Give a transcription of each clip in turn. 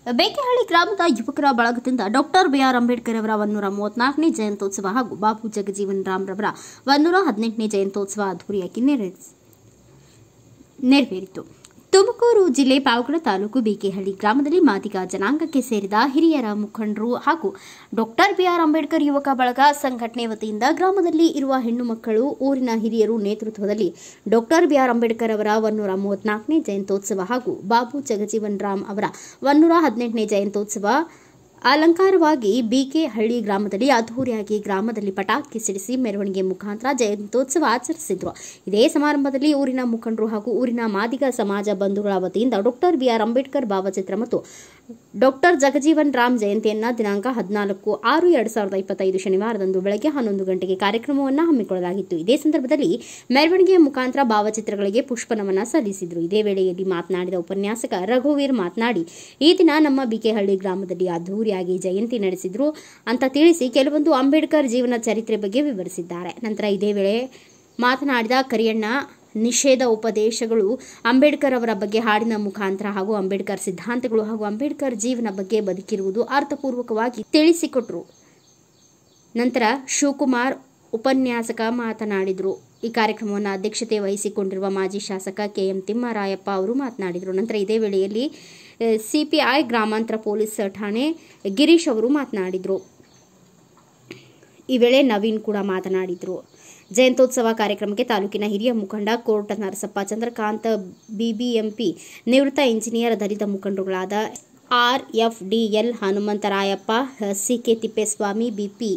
ಬೇಕೆಹಳ್ಳಿ ಗ್ರಾಮದ ಯುವಕರ ಬಳಗದಿಂದ doctor B R Ambedkar ಅವರ 134ನೇ ಜಯಂತ್ಯೋತ್ಸವ ಹಾಗೂ ಬಾಬು ಜಗಜೀವನ್ ರಾಮ್ ರವರ 118ನೇ ಜಯಂತ್ಯೋತ್ಸವ ಅದ್ದೂರಿಯಾಗಿ ನೆರವೇರಿತು. ತುಮಕೂರು ಜಿಲ್ಲೆ ಪಾವಗಡ ತಾಲೂಕು ಬೇಕೆಹಳ್ಳಿ ಗ್ರಾಮದಲ್ಲಿ ಮಾದಿಗ ಜನಾಂಗಕ್ಕೆ ಸೇರಿದ ಹಿರಿಯರ ಮುಖಂಡರು ಹಾಗೂ ಡಾಕ್ಟರ್ ಬಿಆರ್ ಅಂಬೇಡ್ಕರ್ ಯುವಕ ಬಳಗ ಸಂಘಟನೆ ವತಿಯಿಂದ ಗ್ರಾಮದಲ್ಲಿ ಇರುವ ಹೆಣ್ಣು ಮಕ್ಕಳು, ಊರಿನ ಹಿರಿಯರು ನೇತೃತ್ವದಲ್ಲಿ ಡಾಕ್ಟರ್ ಬಿಆರ್ ಅಂಬೇಡ್ಕರ್ ಅವರ 134ನೇ ಜಯಂತ್ಯೋತ್ಸವ ಹಾಗೂ ಬಾಬು ಜಗಜೀವನ್ ರಾಮ್ ಅವರ 118ನೇ ಜಯಂತ್ಯೋತ್ಸವ ಅಲಂಕಾರವಾಗಿ ಬೇಕೆಹಳ್ಳಿ ಗ್ರಾಮದಲ್ಲಿ ಅದ್ದೂರಿಯಾಗಿ ಗ್ರಾಮದಲ್ಲಿ ಪಟಾಕಿ ಸಿಡಿಸಿ ಮೆರವಣಿಗೆ ಮುಖಾಂತರ ಜಯಂತ್ಯೋತ್ಸವ ಆಚರಿಸಿದರು. ಇದೇ ಸಮಾರಂಭದಲ್ಲಿ ಊರಿನ ಮುಖಂಡರು ಹಾಗೂ ಊರಿನ ಮಾದಿಗ ಸಮಾಜ ಬಂಧುಗಳ ವತಿಯಿಂದ ಡಾಕ್ಟರ್ ಬಿಆರ್ ಅಂಬೇಡ್ಕರ್ ಭಾವಚಿತ್ರ ಮತ್ತು ಡಾಕ್ಟರ್ ಜಗಜೀವನ್ ರಾಮ್ ಜಯಂತಿಯನ್ನು ದಿನಾಂಕ 14/6/2025 ಶನಿವಾರದಂದು ಬೆಳಗ್ಗೆ 11 ಗಂಟೆಗೆ ಕಾರ್ಯಕ್ರಮವನ್ನು ಹಮ್ಮಿಕೊಳ್ಳಲಾಗಿತ್ತು. ಇದೇ ಸಂದರ್ಭದಲ್ಲಿ ಮೆರವಣಿಗೆಯ ಮುಖಾಂತರ ಭಾವಚಿತ್ರಗಳಿಗೆ ಪುಷ್ಪನಮನ ಸಲ್ಲಿಸಿದರು. ಇದೇ ವೇಳೆಯಲ್ಲಿ ಮಾತನಾಡಿದ ಉಪನ್ಯಾಸಕ ರಘುವೀರ್ ಮಾತನಾಡಿ, ಈ ದಿನ ನಮ್ಮ ಬೇಕೆಹಳ್ಳಿ ಗ್ರಾಮದಲ್ಲಿ ಅದ್ದೂರಿಯಾಗಿ ಜಯಂತಿ ನಡೆಸಿದ್ರು ಅಂತ ತಿಳಿಸಿ ಕೆಲವೊಂದು ಅಂಬೇಡ್ಕರ್ ಜೀವನ ಚರಿತ್ರೆ ಬಗ್ಗೆ ವಿವರಿಸಿದ್ದಾರೆ. ನಂತರ ಇದೇ ವೇಳೆ ಮಾತನಾಡಿದ ಕರಿಯಣ್ಣ, ನಿಷೇಧ ಉಪದೇಶಗಳು ಅಂಬೇಡ್ಕರ್ ಅವರ ಬಗ್ಗೆ ಹಾಡಿನ ಮುಖಾಂತರ ಹಾಗೂ ಅಂಬೇಡ್ಕರ್ ಸಿದ್ಧಾಂತಗಳು ಹಾಗೂ ಅಂಬೇಡ್ಕರ್ ಜೀವನ ಬಗ್ಗೆ ಬದುಕಿರುವುದು ಅರ್ಥಪೂರ್ವಕವಾಗಿ ತಿಳಿಸಿಕೊಟ್ರು. ನಂತರ ಶಿವಕುಮಾರ್ ಉಪನ್ಯಾಸಕ ಮಾತನಾಡಿದರು. ಈ ಕಾರ್ಯಕ್ರಮವನ್ನು ಅಧ್ಯಕ್ಷತೆ ವಹಿಸಿಕೊಂಡಿರುವ ಮಾಜಿ ಶಾಸಕ ಕೆಎಂ ತಿಮ್ಮರಾಯಪ್ಪ ಅವರು ಮಾತನಾಡಿದರು. ನಂತರ ಇದೇ ವೇಳೆಯಲ್ಲಿ ಸಿಪಿಐ ಗ್ರಾಮಾಂತರ ಪೊಲೀಸ್ ಠಾಣೆ ಗಿರೀಶ್ ಅವರು ಮಾತನಾಡಿದರು. ಈ ವೇಳೆ ನವೀನ್ ಕೂಡ ಮಾತನಾಡಿದರು. ಜಯಂತ್ಯೋತ್ಸವ ಕಾರ್ಯಕ್ರಮಕ್ಕೆ ತಾಲೂಕಿನ ಹಿರಿಯ ಮುಖಂಡ ಕೋರ್ಟ ನರಸಪ್ಪ, ಚಂದ್ರಕಾಂತ್, ಬಿಬಿಎಂಪಿ ನಿವೃತ್ತ ಇಂಜಿನಿಯರ್, ದಲಿತ ಮುಖಂಡರುಗಳಾದ RFDL Hanumantharayappa, CK Thippeswamy, BP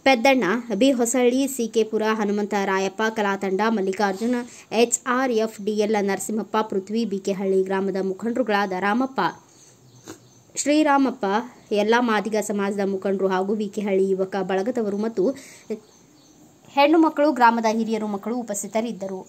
Peddanna, B Hosahalli, CK Pura Hanumantharayappa, ಕಲಾತಂಡ ಮಲ್ಲಿಕಾರ್ಜುನ, HRFDL ನರಸಿಂಹಪ್ಪ, ಪೃಥ್ವಿ, ಬೇಕೆಹಳ್ಳಿ ಗ್ರಾಮದ ಮುಖಂಡರುಗಳಾದ ರಾಮಪ್ಪ, ಶ್ರೀರಾಮಪ್ಪ, ಎಲ್ಲ ಮಾದಿಗ ಸಮಾಜದ ಮುಖಂಡರು ಹಾಗೂ ಬೇಕೆಹಳ್ಳಿ ಯುವಕ ಬಳಗದವರು ಮತ್ತು ಹೆಣ್ಣು ಮಕ್ಕಳು, ಗ್ರಾಮದ ಹಿರಿಯರು ಮಕ್ಕಳು ಉಪಸ್ಥಿತರಿದ್ದರು.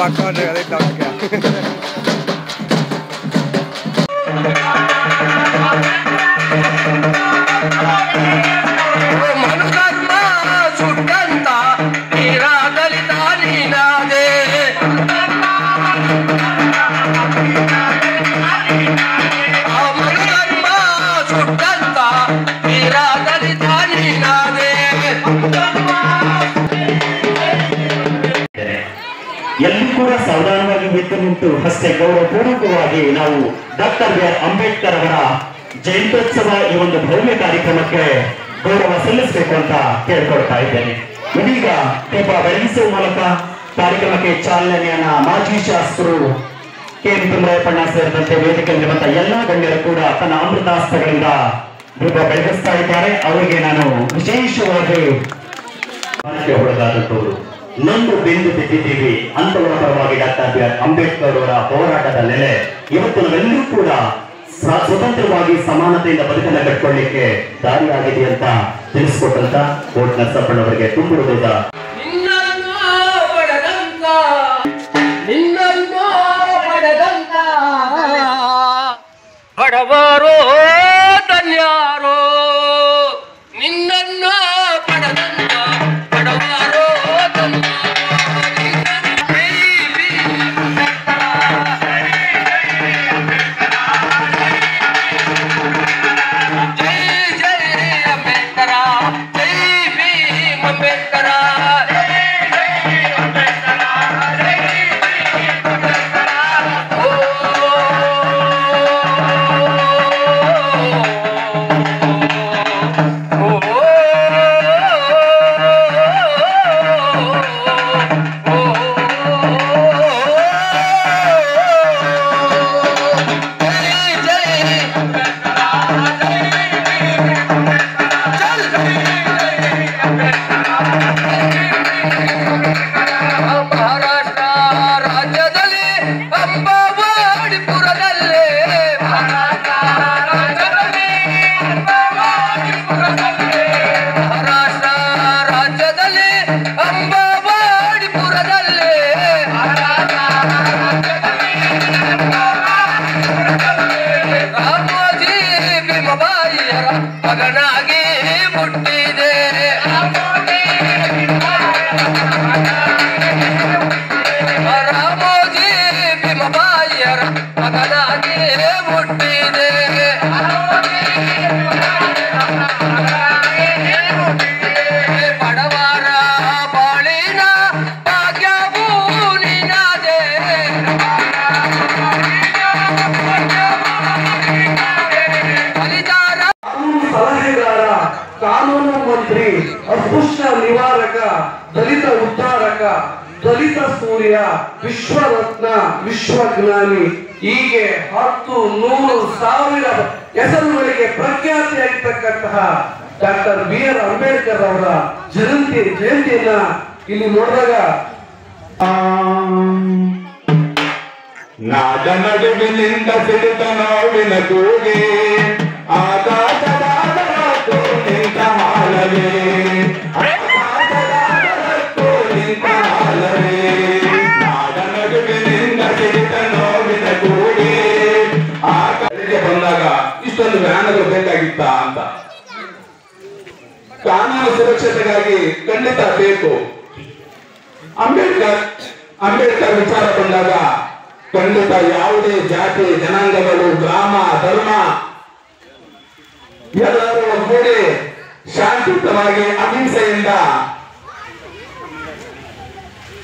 Pakai ada dah kan. Manukarma sudanta ira dalitani nade. Manukarma sudanta ira dalitani nade. ಎಲ್ಲೂ ಕೂಡ ಸಾಧಾರಣವಾಗಿ ಎದ್ದು ನಿಂತು ಅಷ್ಟೇ ಗೌರವಪೂರ್ವಕವಾಗಿ ನಾವು ಡಾಕ್ಟರ್ ಬಿಆರ್ ಅಂಬೇಡ್ಕರ್ ಅವರ ಜಯಂತ್ಯೋತ್ಸವ ಈ ಒಂದು ಭವ್ಯ ಕಾರ್ಯಕ್ರಮಕ್ಕೆ ಗೌರವ ಸಲ್ಲಿಸಬೇಕು ಅಂತ ಕೇಳ್ಕೊಳ್ತಾ ಇದ್ದೇನೆ. ಇದೀಗ ದೀಪ ಬೆಳಗಿಸುವ ಮೂಲಕ ಕಾರ್ಯಕ್ರಮಕ್ಕೆ ಚಾಲನೆಯನ್ನ ಮಾಜಿ ಶಾಸಕರು ಕೆಎಂ ತಿಮ್ಮರಾಯಪ್ಪಣ್ಣ ಸೇರಿದಂತೆ ವೇದಿಕೆಯಲ್ಲಿರುವಂತಹ ಎಲ್ಲಾ ಗಣ್ಯರು ಕೂಡ ತನ್ನ ಅಮೃತಾಸ್ತ್ರಗಳಿಂದ ದೀಪ ಬೆಳಗಿಸ್ತಾ ಇದ್ದಾರೆ. ಅವರಿಗೆ ನಾನು ವಿಶೇಷವಾಗಿ ಹೊರಗಾದಂತವರು ನೊಂದು ಬೆಂದು ಬಿದ್ದಿದ್ದೀವಿ ಅಂತವರ ಪರವಾಗಿ ಡಾಕ್ಟರ್ ಬಿಆರ್ ಅಂಬೇಡ್ಕರ್ ಅವರ ಹೋರಾಟದ ನೆಲೆ ಇವತ್ತು ನಾವೆಲ್ಲರೂ ಕೂಡ ಸ್ವತಂತ್ರವಾಗಿ ಸಮಾನತೆಯಿಂದ ಬದುಕನ್ನು ಕಟ್ಕೊಳ್ಳಿಕ್ಕೆ ದಾರಿಯಾಗಿದೆ ಅಂತ ತಿಳಿಸ್ಕೊಟ್ಟಂತ ಕೋರ್ಟ್ ನರಸಪ್ಪಣ್ಣವರಿಗೆ ತುಂಬ ಹೃದಯದ ಬಡವರೋ ಧನ್ಯಾರೋ ನಿನ್ನನ್ನು ಪಡೆದಂತ ಬಡವರೋ ಅಸ್ಪೃಶ್ಯ ನಿವಾರಕ, ದಲಿತ ಉದ್ಧಾರಕ, ದಲಿತ ಸೂರ್ಯ, ವಿಶ್ವರತ್ನ, ವಿಶ್ವಜ್ಞಾನಿ, ಹೀಗೆ 10, 100, 1000 ಹೆಸರುಗಳಿಗೆ ಪ್ರಖ್ಯಾತಿಯಾಗಿರ್ತಕ್ಕಂತಹ ಡಾಕ್ಟರ್ BR ಅಂಬೇಡ್ಕರ್ ಅವರ ಜಯಂತಿಯನ್ನ ಇಲ್ಲಿ ನೋಡಿದಾಗ ನಾದ ನಡುವಿನಿಂದ ಸಿಡಿದ ನೋವಿನ ಕೂಗಿ ಆಕಾಶದಾದರಕ್ಕೂ ನಿಂತ ಹಾಲವೇ, ಆಕಾಶದಾದರಕ್ಕೂ ನಿಂತ ಹಾಲವೇ, ನಾದ ನಡುವಿನಿಂದ ಸಿಡಿದ ನೋವಿನ ಕೂಗಿ ಆಕಾಶಕ್ಕೆ ಬಂದಾಗ ಇಷ್ಟೊಂದು ವ್ಯಾನ್ಗಳು ಬೇಕಾಗಿತ್ತ ಅಂತ. ಕಾನೂನು ಸುರಕ್ಷತೆಗಾಗಿ ಖಂಡಿತ ಬೇಕು. ಅಂಬೇಡ್ಕರ್ ವಿಚಾರ ಬಂದಾಗ ಖಂಡಿತ ಯಾವುದೇ ಜಾತಿ ಜನಾಂಗಗಳು, ಗ್ರಾಮ, ಧರ್ಮ ಎಲ್ಲರೂ ಒಗ್ಗೂಡಿ ಶಾಂತಿಯುತವಾಗಿ ಅಹಿಂಸೆಯಿಂದ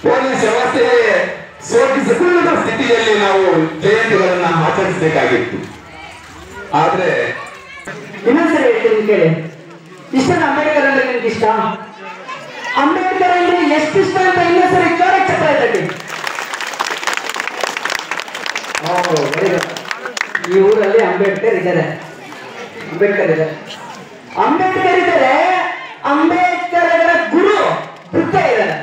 ಪೊಲೀಸ್ ವ್ಯವಸ್ಥೆಯೇ ಸೋಕಿಸಿಕೊಳ್ಳುವ ಸ್ಥಿತಿಯಲ್ಲಿ ನಾವು ಜಯಂತಿಗಳನ್ನ ಆಚರಿಸಬೇಕಾಗಿತ್ತು. ಆದ್ರೆ ಇನ್ನೊಂದ್ಸರಿ ಹೇಳ್ತೀನಿ ಕೇಳಿ, ಇಷ್ಟ ಅಂಬೇಡ್ಕರ್ ಅಂದ್ರೆ ನಿಮ್ಗೆ ಇಷ್ಟ? ಅಂಬೇಡ್ಕರ್ ಅಂದ್ರೆ ಎಷ್ಟು ಇಷ್ಟ ಅಂತ ಇನ್ನೊಂದ್ಸರಿ ಜೋರಾಗಿ ಚಪ್ಪಾಳೆ ತಟ್ಟಿ. ಈ ಊರಲ್ಲಿ ಅಂಬೇಡ್ಕರ್ ಇದ್ದಾರೆ, ಅಂಬೇಡ್ಕರ್ ಇದ್ದಾರೆ. ಅಂಬೇಡ್ಕರ್ ಅವರ ಗುರು ಬುದ್ಧ ಇದ್ದಾರೆ.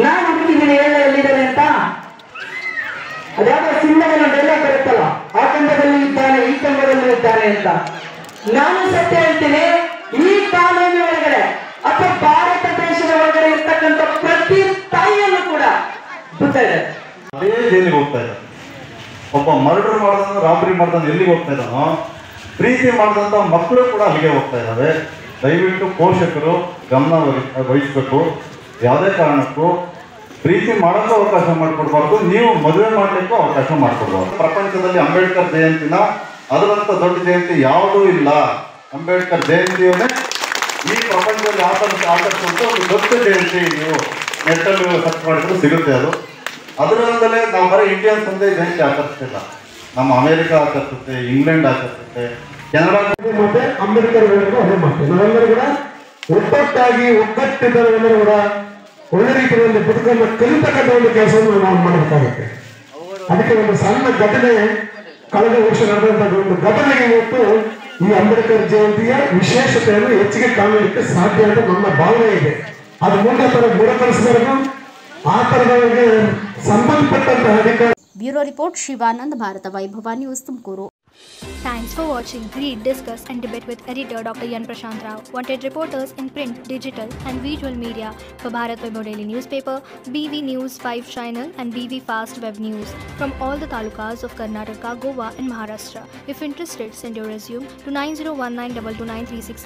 ನಾನು ಹುಡುಕಿದ್ದೀನಿ ಎಲ್ಲಿದ್ದಾರೆ ಅಂತ. ಅದ್ಯಾವುದೋ ಸಿನಿಮಾದಲ್ಲಿ ಒಂದು ಡೈಲಾಗ್ ಬರುತ್ತಲ್ಲ, ಆ ಕಂಬದಲ್ಲಿ ಇದ್ದಾನೆ, ಈ ಕಂಬದಲ್ಲಿ ಇದ್ದಾನೆ ಅಂತ. ನಾನು ಸತ್ಯ ಹೇಳ್ತೀನಿ, ಈ ಕಾನೂನಿನ ಒಳಗಡೆ ಅಥವಾ ಭಾರತ ದೇಶದ ಒಳಗಡೆ ಇರ್ತಕ್ಕಂಥ ಪ್ರತಿ ತಾಯಿಯಲ್ಲೂ ಕೂಡ ಬುದ್ಧ ಇದೆ. ಅದೇ ಜೈಲಿಗೆ ಹೋಗ್ತಾ ಇದ್ದಾನೆ. ಒಬ್ಬ ಮರ್ಡರ್ ಮಾಡ್ದವನು, ರಾಬರಿ ಮಾಡ್ದವನು ಎಲ್ಲಿಗೆ ಹೋಗ್ತಾ ಇದ್ದಾನೋ, ಪ್ರೀತಿ ಮಾಡಿದಂಥ ಮಕ್ಕಳು ಕೂಡ ಅಲ್ಲಿಗೆ ಹೋಗ್ತಾ ಇದ್ದಾವೆ. ದಯವಿಟ್ಟು ಪೋಷಕರು ಗಮನ ವಹಿಸಬೇಕು. ಯಾವುದೇ ಕಾರಣಕ್ಕೂ ಪ್ರೀತಿ ಮಾಡೋಕ್ಕೂ ಅವಕಾಶ ಮಾಡಿಕೊಡ್ಬಾರ್ದು, ನೀವು ಮದುವೆ ಮಾಡಲಿಕ್ಕೂ ಅವಕಾಶ ಮಾಡಿಕೊಡ್ಬಾರ್ದು. ಪ್ರಪಂಚದಲ್ಲಿ ಅಂಬೇಡ್ಕರ್ ಜಯಂತಿನ ಅದರಂಥ ದೊಡ್ಡ ಜಯಂತಿ ಯಾವುದೂ ಇಲ್ಲ. ಅಂಬೇಡ್ಕರ್ ಜಯಂತಿಯನ್ನೇ ಈ ಪ್ರಪಂಚದಲ್ಲಿ ಆಚರಿಸುವಂಥ ಒಂದು ದೊಡ್ಡ ಜಯಂತಿ. ನೀವು ನೆಟ್ಟಲ್ಲಿ ಸರ್ಚ್ ಮಾಡಿದ್ರು ಸಿಗುತ್ತೆ ಅದು. ಅದರಿಂದಲೇ ನಾವು ಬರೀ ಇಂಡಿಯನ್ಸ್ ಒಂದೇ ಜಯಂತಿ ಆಚರಿಸ್ತಿಲ್ಲ, ನಮ್ಮ ಅಮೆರಿಕ ಆಚರಿಸುತ್ತೆ, ಇಂಗ್ಲೆಂಡ್ ಆಚರಿಸುತ್ತೆ, ಕೆನಡಾ. ಮತ್ತೆ ಅಂಬೇಡ್ಕರ್ ಅದೇ ಮಾಡ್ತೀವಿ. ನಾವೆಲ್ಲರೂ ಕೂಡ ಒಟ್ಟೊಟ್ಟಾಗಿ ಒಗ್ಗಟ್ಟಿದ್ದರೆಲ್ಲರೂ ಕೂಡ ಒಳ್ಳೆ ರೀತಿಯಲ್ಲಿ ಬದುಕನ್ನು ಕಲಿತಕ್ಕಂಥ ಒಂದು ಕೆಲಸವನ್ನು ನಾವು ಮಾಡಬೇಕಾಗುತ್ತೆ. ಅದಕ್ಕೆ ಒಂದು ಸಣ್ಣ ಘಟನೆ, ಕಳೆದ ವರ್ಷ ನಡೆದಂತಹ ಒಂದು ಘಟನೆಗೆ ಇವತ್ತು ಈ ಅಂಬೇಡ್ಕರ್ ಜಯಂತಿಯ ವಿಶೇಷತೆಯನ್ನು ಹೆಚ್ಚಿಗೆ ಕಾಣಲಿಕ್ಕೆ ಸಾಧ್ಯ ಅಂತ ನನ್ನ ಭಾವನೆ ಇದೆ. ಅದು ಮುಂದೆ ಗುಣಪಡಿಸಬೇಕು. ಆ ತರದವರಿಗೆ ಸಂಬಂಧಪಟ್ಟಂತಹ ಅಧಿಕಾರ. ಬ್ಯೂರೋ ರಿಪೋರ್ಟ್ ಶಿವಾನಂದ್, ಭಾರತ ವೈಭವ news, Tumakuru. Thanks for watching. Read, discuss and debate with editor Dr. Yan Prashant Rao. Wanted reporters in print, digital and visual media for Bharat Vaibhav Daily Newspaper, BV News 5 Channel and BV Fast Web News from all the talukas of Karnataka, Goa and Maharashtra. If interested, send your resume to 9019229369.